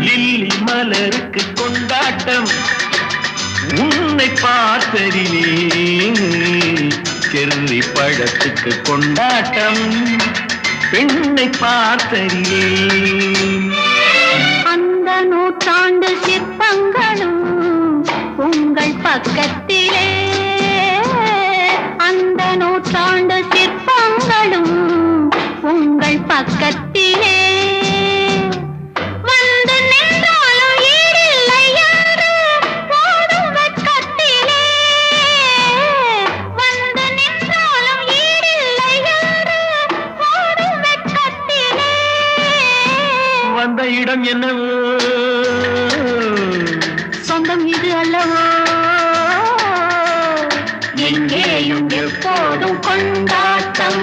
lily மலருக்கு கொண்டாட்டம் உன்னை பார்த்ததிலே செர்ரி பழத்துக்கு கொண்டாட்டம் பெண்ணை பார்த்ததிலே அந்த நூற்றாண்டு சிற்பங்களும் உங்கள் பக்கத்திலே அந்த நூற்றாண்டு சிற்பங்களும் உங்கள் பக்கத்திலே வந்து நின்றாலும் ஈடில்லை என்று போடும் வெட்கத்திலே வந்து நின்றாலும் ஈடில்லை என்று போடும் வெட்கத்திலே வந்த இடம் என்னவோ சொந்தம் இது அல்லவோ எங்கேயும் எப்போதும் கொண்டாட்டம்